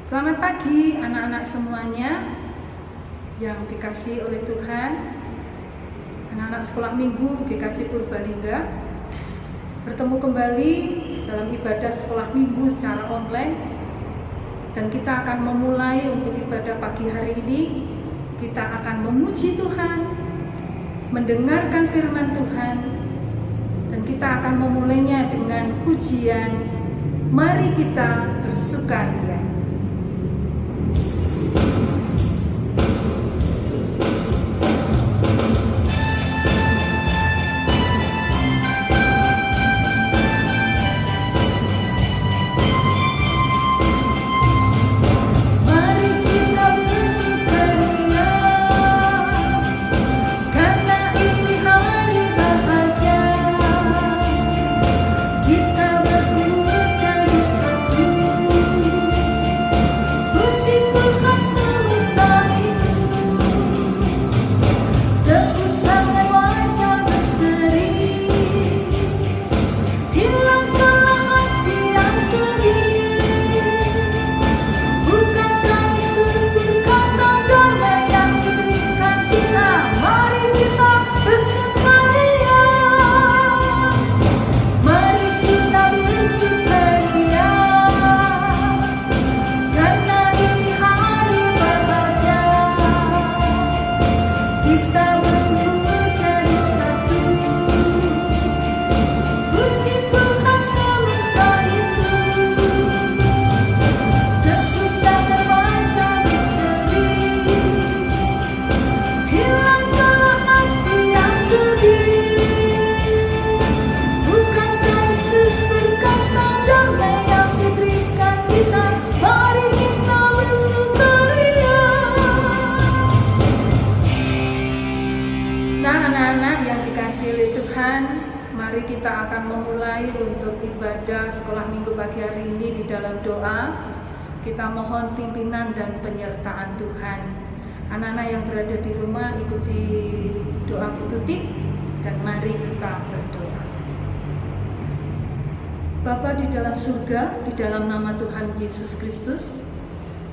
Selamat pagi anak-anak semuanya yang dikasihi oleh Tuhan. Anak-anak sekolah minggu GKJ Purbalingga bertemu kembali dalam ibadah sekolah minggu secara online. Dan kita akan memulai untuk ibadah pagi hari ini. Kita akan memuji Tuhan, mendengarkan firman Tuhan, dan kita akan memulainya dengan pujian "Mari kita bersukaria". Mari kita akan memulai untuk ibadah sekolah minggu pagi hari ini di dalam doa. Kita mohon pimpinan dan penyertaan Tuhan. Anak-anak yang berada di rumah ikuti doa tutup dan mari kita berdoa. Bapa di dalam surga, di dalam nama Tuhan Yesus Kristus,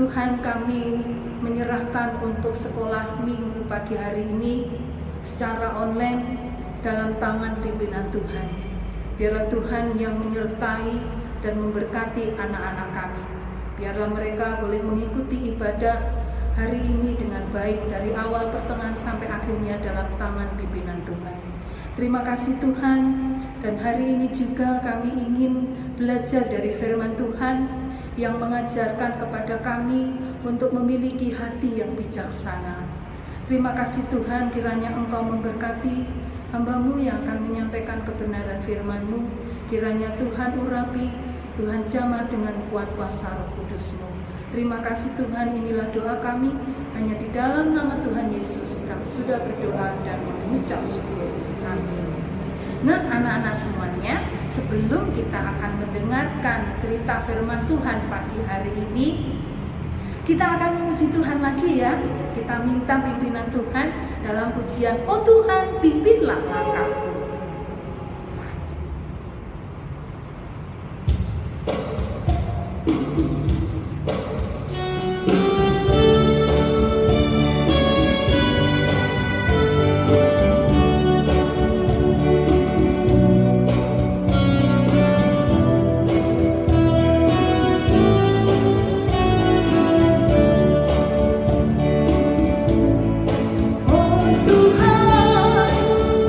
Tuhan, kami menyerahkan untuk sekolah minggu pagi hari ini secara online dalam tangan pimpinan Tuhan. Biarlah Tuhan yang menyertai dan memberkati anak-anak kami. Biarlah mereka boleh mengikuti ibadah hari ini dengan baik dari awal pertengahan sampai akhirnya dalam tangan pimpinan Tuhan. Terima kasih Tuhan, dan hari ini juga kami ingin belajar dari firman Tuhan yang mengajarkan kepada kami untuk memiliki hati yang bijaksana. Terima kasih Tuhan, kiranya Engkau memberkati hamba-Mu yang akan menyampaikan kebenaran firman-Mu. Kiranya Tuhan urapi, Tuhan jamah dengan kuat kuasa Roh Kudus-Mu. Terima kasih Tuhan, inilah doa kami. Hanya di dalam nama Tuhan Yesus kami sudah berdoa dan mengucap syukur. Amin. Nah, anak-anak semuanya, sebelum kita akan mendengarkan cerita firman Tuhan pagi hari ini, kita akan memuji Tuhan lagi ya. Kita minta pimpinan Tuhan dalam pujian "Oh Tuhan, pimpinlah langkahku".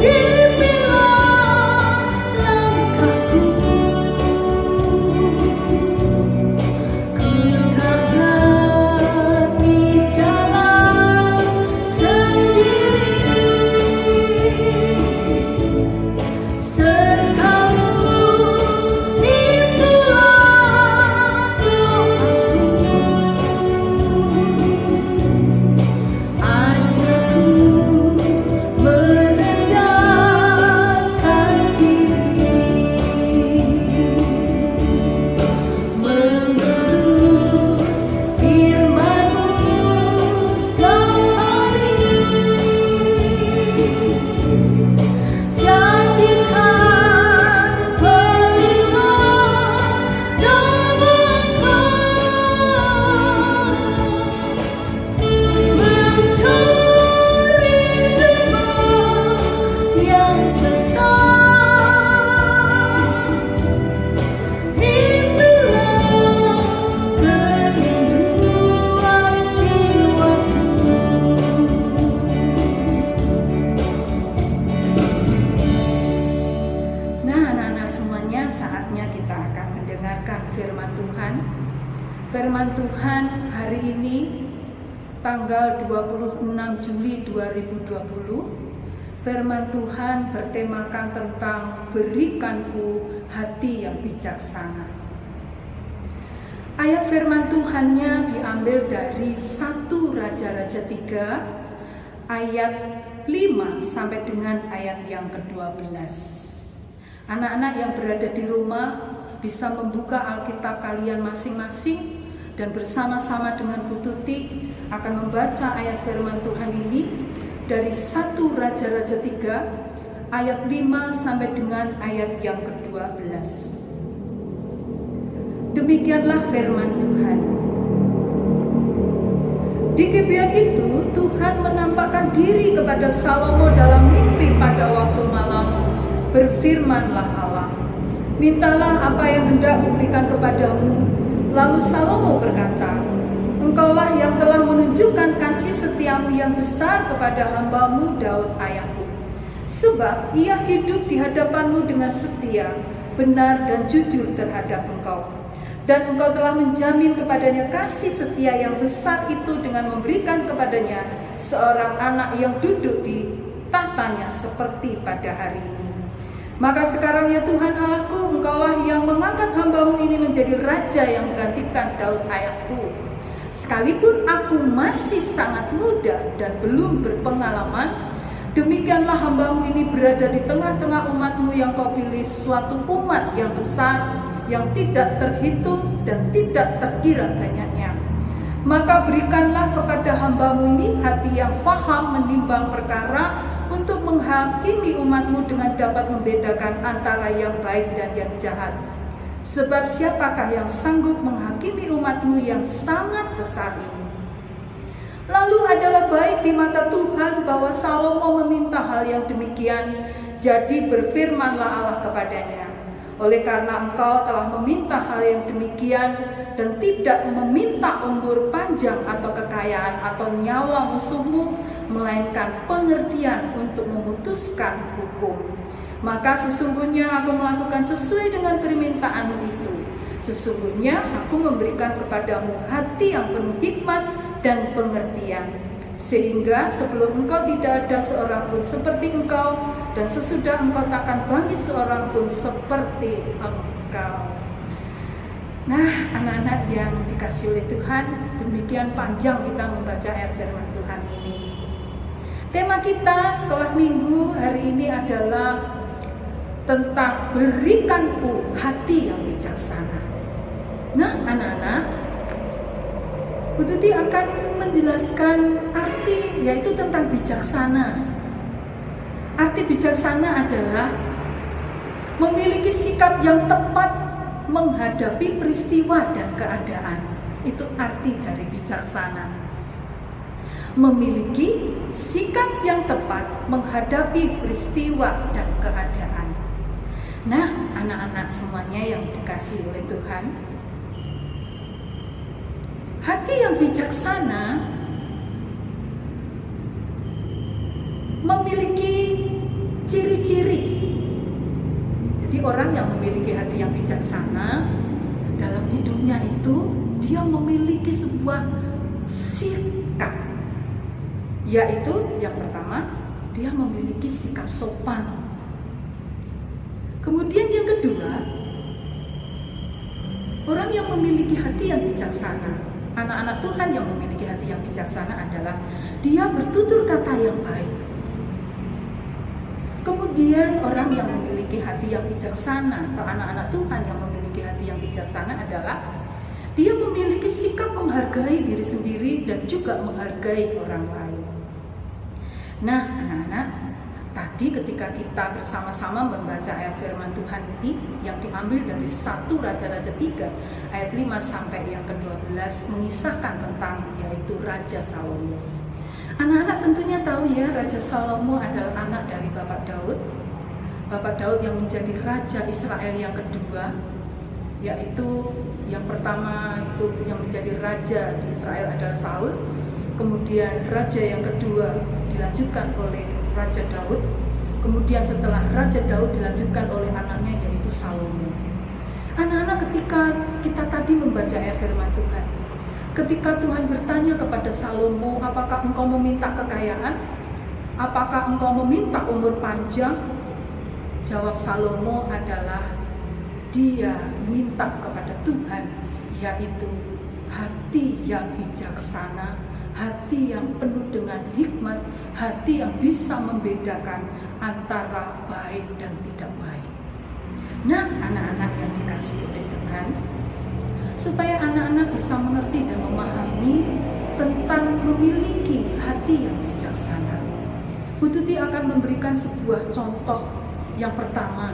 Pimpin firman Tuhan hari ini tanggal 26 Juli 2020. Firman Tuhan bertemakan tentang berikanku hati yang bijaksana. Ayat firman Tuhannya diambil dari 1 Raja-Raja 3 ayat 5 sampai dengan ayat yang ke-12. Anak-anak yang berada di rumah bisa membuka Alkitab kalian masing-masing dan bersama-sama dengan Bu Tuti akan membaca ayat firman Tuhan ini dari 1 Raja-Raja 3 ayat 5 sampai dengan ayat yang ke-12. Demikianlah firman Tuhan. Di Gibeon itu Tuhan menampakkan diri kepada Salomo dalam mimpi pada waktu malam. Berfirmanlah Allah, mintalah apa yang hendak kuberikan kepadamu. Lalu Salomo berkata, Engkaulah yang telah menunjukkan kasih setiamu yang besar kepada hambamu Daud ayahku. Sebab ia hidup di hadapanmu dengan setia, benar dan jujur terhadap engkau. Dan engkau telah menjamin kepadanya kasih setia yang besar itu dengan memberikan kepadanya seorang anak yang duduk di tahtanya seperti pada hari ini. Maka sekarang ya Tuhan Allahku, engkaulah yang mengangkat hambamu ini menjadi raja yang menggantikan Daud ayahku. Sekalipun aku masih sangat muda dan belum berpengalaman, demikianlah hambamu ini berada di tengah-tengah umatmu yang kau pilih, suatu umat yang besar, yang tidak terhitung dan tidak terkira banyaknya. Maka berikanlah kepada hambamu ini hati yang faham menimbang perkara, untuk menghakimi umatmu dengan dapat membedakan antara yang baik dan yang jahat. Sebab siapakah yang sanggup menghakimi umatmu yang sangat besar ini? Lalu adalah baik di mata Tuhan bahwa Salomo meminta hal yang demikian. Jadi berfirmanlah Allah kepadanya, oleh karena engkau telah meminta hal yang demikian dan tidak meminta umur panjang atau kekayaan atau nyawa musuhmu, melainkan pengertian untuk memutuskan hukum, maka sesungguhnya aku melakukan sesuai dengan permintaanmu itu. Sesungguhnya aku memberikan kepadamu hati yang penuh hikmat dan pengertian, sehingga sebelum engkau tidak ada seorang pun seperti engkau, dan sesudah engkau takkan bangkit seorang pun seperti engkau. Nah, anak-anak yang dikasihi oleh Tuhan, demikian panjang kita membaca ayat firman Tuhan ini. Tema kita setelah minggu hari ini adalah tentang berikanku hati yang bijaksana. Nah, anak-anak, Bu Tuti akan menjelaskan arti, yaitu tentang bijaksana. Arti bijaksana adalah memiliki sikap yang tepat menghadapi peristiwa dan keadaan. Itu arti dari bijaksana. Memiliki sikap yang tepat menghadapi peristiwa dan keadaan. Nah, anak-anak semuanya yang dikasihi oleh Tuhan, hati yang bijaksana memiliki ciri-ciri. Jadi orang yang memiliki hati yang bijaksana dalam hidupnya itu dia memiliki sebuah sikap, yaitu yang pertama, dia memiliki sikap sopan. Kemudian yang kedua, orang yang memiliki hati yang bijaksana, anak-anak Tuhan yang memiliki hati yang bijaksana adalah dia bertutur kata yang baik. Kemudian orang yang memiliki hati yang bijaksana atau anak-anak Tuhan yang memiliki hati yang bijaksana adalah dia memiliki sikap menghargai diri sendiri dan juga menghargai orang lain. Nah, anak-anak, tadi ketika kita bersama-sama membaca ayat firman Tuhan ini yang diambil dari 1 Raja-Raja 3 ayat 5 sampai yang ke-12 mengisahkan tentang yaitu Raja Salomo. Anak-anak tentunya tahu ya, Raja Salomo adalah anak dari Bapak Daud. Bapak Daud yang menjadi Raja Israel yang kedua, yaitu yang pertama itu yang menjadi Raja di Israel adalah Saul. Kemudian Raja yang kedua dilanjutkan oleh Raja Daud. Kemudian setelah Raja Daud dilanjutkan oleh anaknya yaitu Salomo. Anak-anak, ketika kita tadi membaca ayat firman Tuhan, Ketika Tuhan bertanya kepada Salomo, apakah engkau meminta kekayaan? Apakah engkau meminta umur panjang? Jawab Salomo adalah dia minta kepada Tuhan, yaitu hati yang bijaksana, hati yang penuh dengan hikmat, hati yang bisa membedakan antara baik dan tidak baik. Nah, anak-anak yang dikasihi oleh Tuhan, supaya anak-anak bisa mengerti dan memahami tentang memiliki hati yang bijaksana, Bu Tuti akan memberikan sebuah contoh. Yang pertama,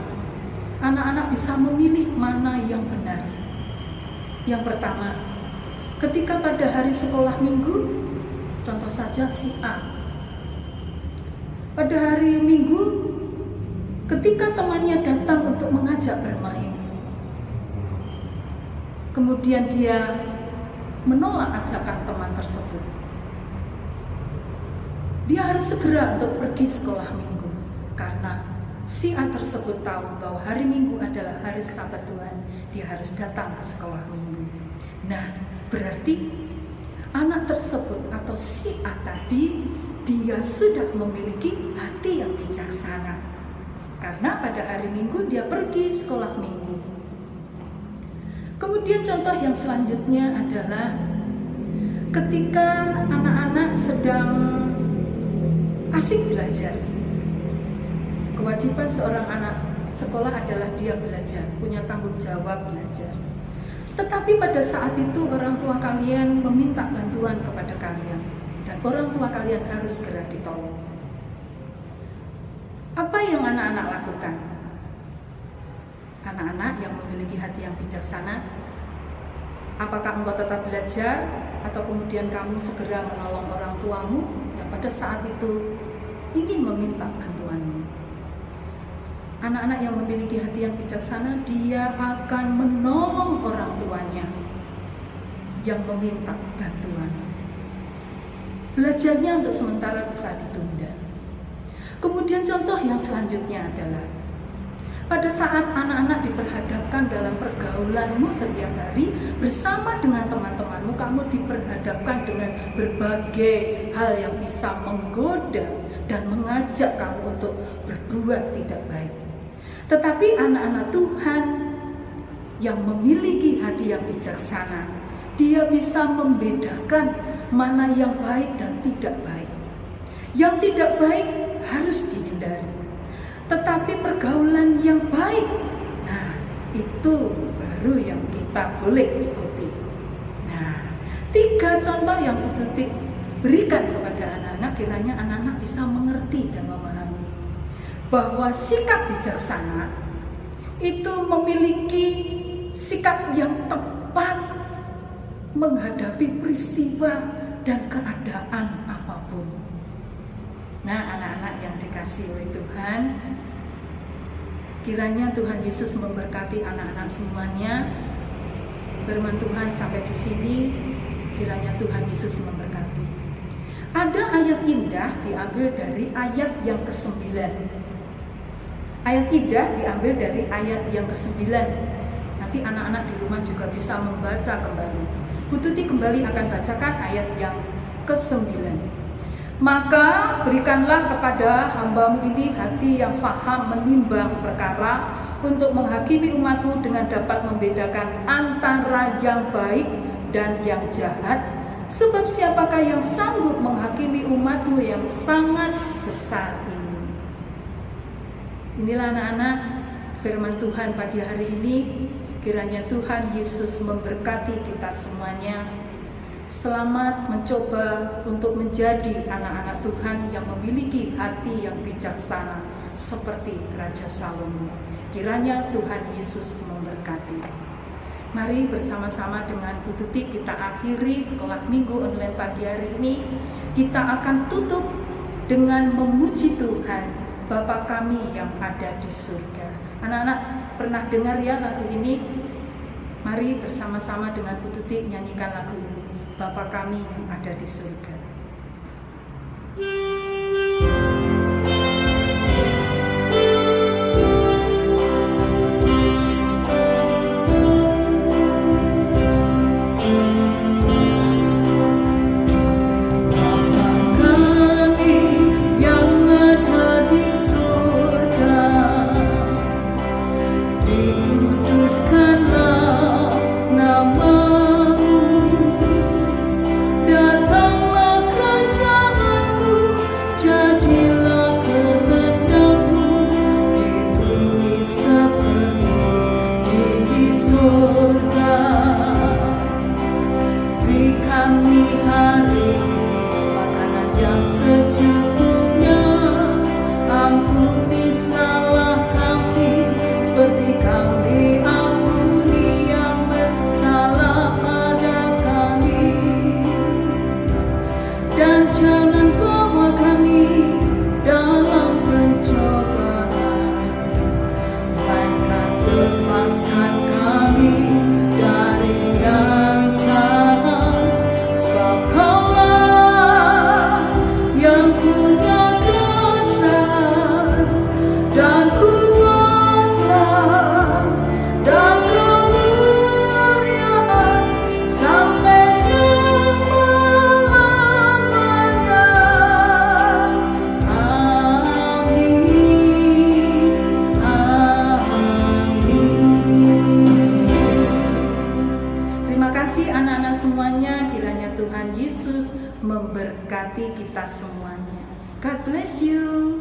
anak-anak bisa memilih mana yang benar. Yang pertama, ketika pada hari sekolah minggu, contoh saja si A. Pada hari minggu, ketika temannya datang untuk mengajak bermain, kemudian dia menolak ajakan teman tersebut, dia harus segera untuk pergi sekolah minggu, karena si A tersebut tahu bahwa hari Minggu adalah hari Sabat Tuhan. Dia harus datang ke sekolah minggu. Nah, berarti anak tersebut atau si A tadi, dia sudah memiliki hati yang bijaksana, karena pada hari Minggu dia pergi sekolah minggu. Kemudian contoh yang selanjutnya adalah ketika anak-anak sedang asik belajar. Kewajiban seorang anak sekolah adalah dia belajar, punya tanggung jawab belajar. Tetapi pada saat itu orang tua kalian meminta bantuan kepada kalian, dan orang tua kalian harus segera ditolong. Apa yang anak-anak lakukan? Anak-anak yang memiliki hati yang bijaksana, apakah engkau tetap belajar atau kemudian kamu segera menolong orang tuamu yang pada saat itu ingin meminta bantuanmu? Anak-anak yang memiliki hati yang bijaksana, dia akan menolong orang tuanya yang meminta bantuan. Belajarnya untuk sementara bisa ditunda. Kemudian contoh yang selanjutnya adalah pada saat anak-anak diperhadapkan dalam pergaulanmu setiap hari bersama dengan teman-temanmu, kamu diperhadapkan dengan berbagai hal yang bisa menggoda dan mengajak kamu untuk berbuat tidak baik. Tetapi anak-anak Tuhan yang memiliki hati yang bijaksana, dia bisa membedakan mana yang baik dan tidak baik. Yang tidak baik harus dihindari, tetapi pergaulan yang baik, nah itu baru yang kita boleh ikuti. Nah, 3 contoh yang Bu Tuti berikan kepada anak-anak, kiranya anak-anak bisa mengerti dan memahami bahwa sikap bijaksana itu memiliki sikap yang tepat menghadapi peristiwa dan keadaan apapun. Nah, anak-anak yang dikasihi oleh Tuhan, kiranya Tuhan Yesus memberkati anak-anak semuanya. Firman Tuhan sampai di sini, kiranya Tuhan Yesus memberkati. Ada ayat indah diambil dari ayat yang ke-9. Ayat indah diambil dari ayat yang ke-9. Nanti anak-anak di rumah juga bisa membaca kembali. Bu Tuti kembali akan bacakan ayat yang ke-9. Maka berikanlah kepada hambamu ini hati yang faham menimbang perkara, untuk menghakimi umatmu dengan dapat membedakan antara yang baik dan yang jahat. Sebab siapakah yang sanggup menghakimi umatmu yang sangat besar ini? Inilah anak-anak firman Tuhan pagi hari ini. Kiranya Tuhan Yesus memberkati kita semuanya. Selamat mencoba untuk menjadi anak-anak Tuhan yang memiliki hati yang bijaksana seperti Raja Salomo. Kiranya Tuhan Yesus memberkati. Mari bersama-sama dengan Bu Tuti kita akhiri sekolah minggu online pagi hari ini. Kita akan tutup dengan memuji Tuhan, Bapa kami yang ada di surga. Anak-anak pernah dengar ya lagu ini? Mari bersama-sama dengan Bu Tuti nyanyikan lagu ini, Bapa kami yang ada di surga. Tuhan Yesus memberkati kita semuanya. God bless you.